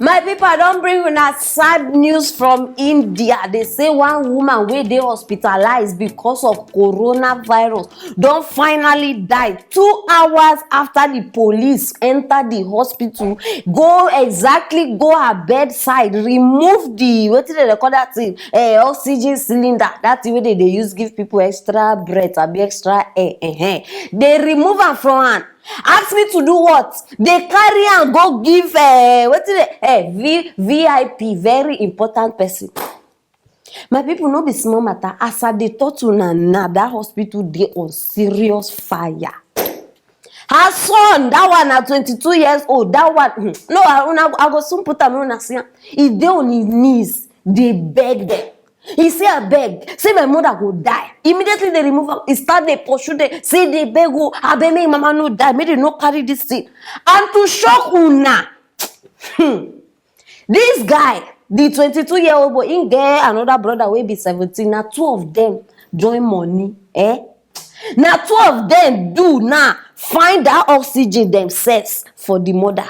My people, I don't bring una sad news from India. They say one woman wey dey hospitalized because of coronavirus don finally die 2 hours after the police enter the hospital, go her bedside, remove the wetin dem dey call that thing, oxygen cylinder, that thing wey dey use give people extra breath abi extra air. They remove am from am. Ask me to do what? They carry and go give VIP, very important person. My people, no be small matter. As I dey talk to na that hospital dey on serious fire. Her son, that one na 22 years old. That one, no, I go soon put am on see am. He dey on his knees, dey beg them. He say, I beg, say my mother go die. Immediately they remove her. He start they pursue them. Say they beg, I beg make mama no die. Make they no carry this thing. And to shock una, this guy, the 22-year-old boy, he get another brother wey be 17. Now 2 of them join money. Now 2 of them do now find that oxygen themselves for the mother.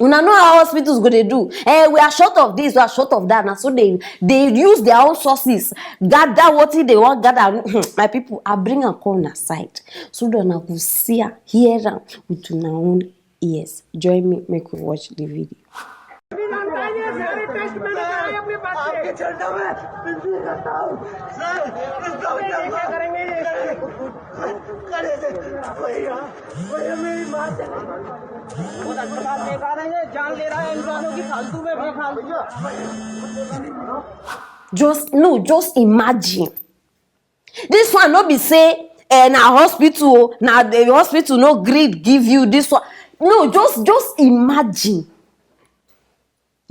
Una know how hospitals go they do. We are short of this, we are short of that. Now so they use their own sources, gather what they want, gather. My people, I bring a corner aside so that I go see her, hear her with my own ears. Join me, make we watch the video. Just imagine. This one not be say na hospital, now the hospital no grade give you this one. No, just imagine.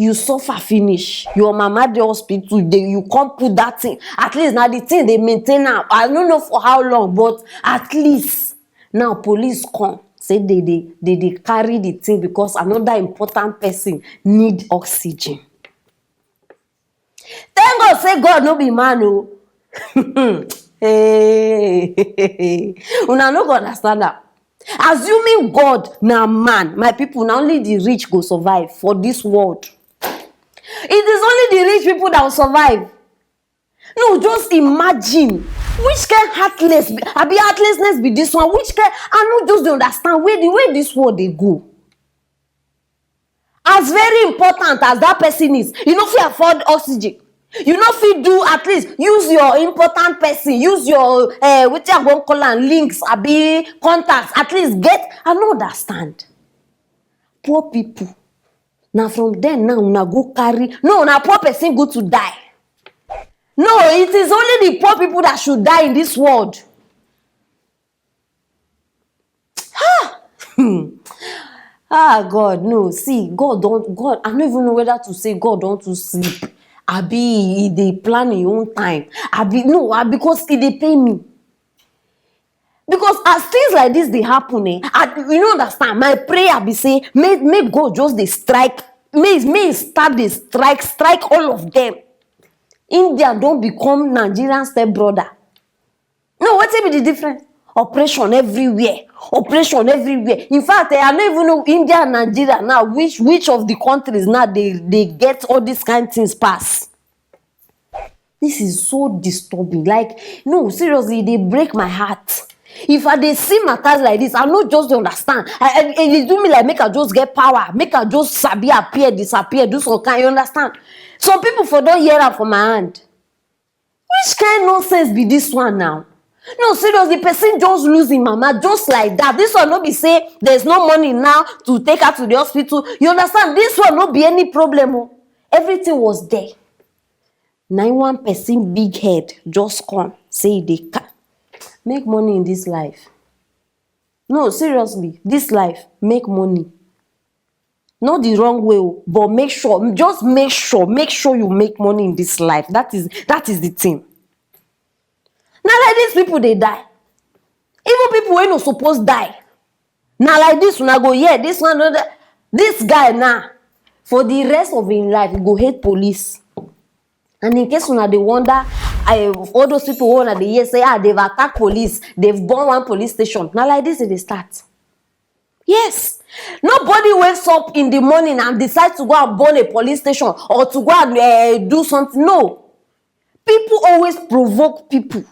You suffer finish. Your mama the hospital, you can't put that thing. At least now the thing they maintain now. I don't know for how long, but at least now police come. Say they carry the thing because another important person need oxygen. Thank God, say God no be man, oh. Hey, una no go understand that. Assuming God na man, my people, now only the rich go survive for this world. It is only the rich people that will survive. No, just imagine which kind heartlessness be this one. Which kind, I no just don't understand where the way this world they go. As very important as that person is, you know, if you afford oxygen, you know, if you do at least use your important person, use your what you going call and links, abi contacts, at least get. I no understand. Poor people. Now from then now una go carry. No, now poor person go to die. No, it is only the poor people that should die in this world. God, no. See, God, I don't even know whether to say God don't to sleep. Abi, they plan in your own time. Because they pay me. Because as things like this they happen, you don't understand. My prayer be say, may God just they strike, may start the strike all of them. India don't become Nigerian stepbrother. No, what's be the difference? Operation everywhere. In fact, I don't even know India and Nigeria now, which of the countries now they get all these kind of things pass. This is so disturbing. Like, no, seriously, they break my heart. If I they see matters like this, I not just understand. It do me like make I just get power, make I just disappear, do some kind. You understand? Some people for don't hear that from my hand. Which kind of nonsense be this one now? No, seriously, the person just losing mama just like that. This one not be say there's no money now to take her to the hospital. You understand? This one not be any problem. Everything was there. 91 person big head just come say they can make money in this life. No, seriously, this life make money. Not the wrong way, but make sure you make money in this life. That is the thing. Now like these people they die. Even people who not supposed die. Now like this when I go this one, this guy now for the rest of his life he go hate police. And in case when they wonder, all those people who want the say they've attacked police, they've burned one police station. Now like this they start. Yes. Nobody wakes up in the morning and decides to go and burn a police station or to go and do something. No. People always provoke people.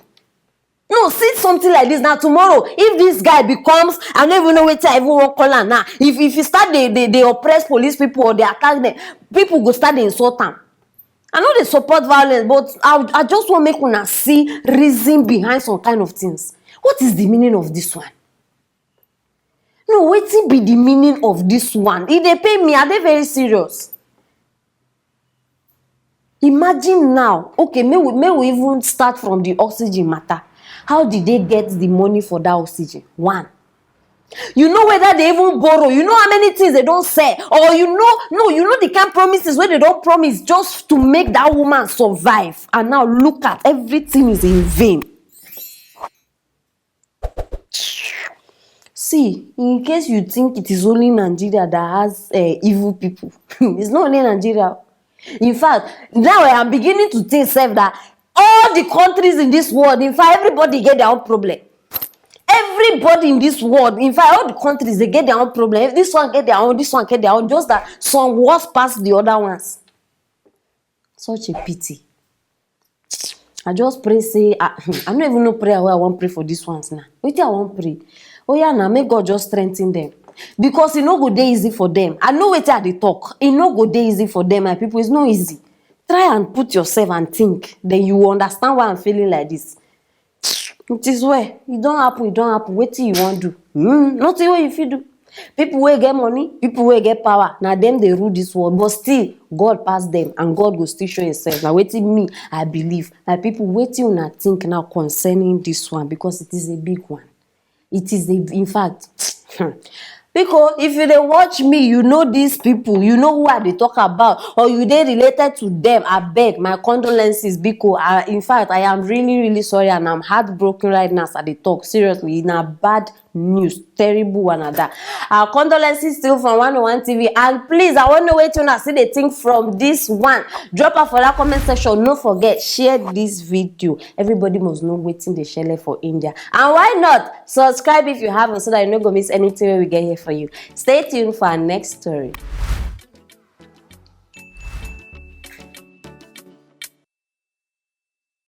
No, see something like this now. Tomorrow, if this guy becomes, I don't even know what I even want to call him now. If you start they oppress police people or they attack them, people go start to insult them. I know they support violence, but I just want to make una see reason behind some kind of things. What is the meaning of this one? No, wetin be the meaning of this one? If they pay me, are they very serious? Imagine now, okay, may we even start from the oxygen matter. How did they get the money for that oxygen? One. You know whether they even borrow. You know how many things they don't say. Or you know the kind of promises where they don't promise just to make that woman survive. And now look at everything is in vain. See, in case you think it is only Nigeria that has evil people, it's not only Nigeria. In fact, now I am beginning to think that all the countries in this world, in fact, everybody get their own problem. Everybody in this world, in fact, all the countries, they get their own problem. If this one get their own, this one get their own, just that some worse past the other ones. Such a pity. I just pray, say, I don't even know prayer where I want to pray for these ones now. Wait till I want to pray. Oh yeah, now may God just strengthen them. Because it no go dey easy for them. I know what they talk. It no go dey easy for them, my people. It's not easy. Try and put yourself and think. Then you will understand why I'm feeling like this. It is where it don't happen. It don't happen. Wait till you want to do. Nothing what if you do. People will get money. People will get power. Now them they rule this world, but still God pass them, and God will still show Himself. Now waiting me, I believe. My people waiting on think now concerning this one, because it is a big one. It is in fact. Because if you dey watch me, you know these people, you know who I dey talk about, or you dey related to them. I beg, my condolences, because in fact, I am really, really sorry, and I'm heartbroken right now as I dey talk. Seriously, in a bad news, terrible one at that. Our condolences still from 101 TV, and please, I want to know what you see the thing from this one. Drop her for that comment section. No forget, share this video. Everybody must know wetin dey shele for India, and why not subscribe if you haven't, so that you no go miss anything when we get here for you. Stay tuned for our next story.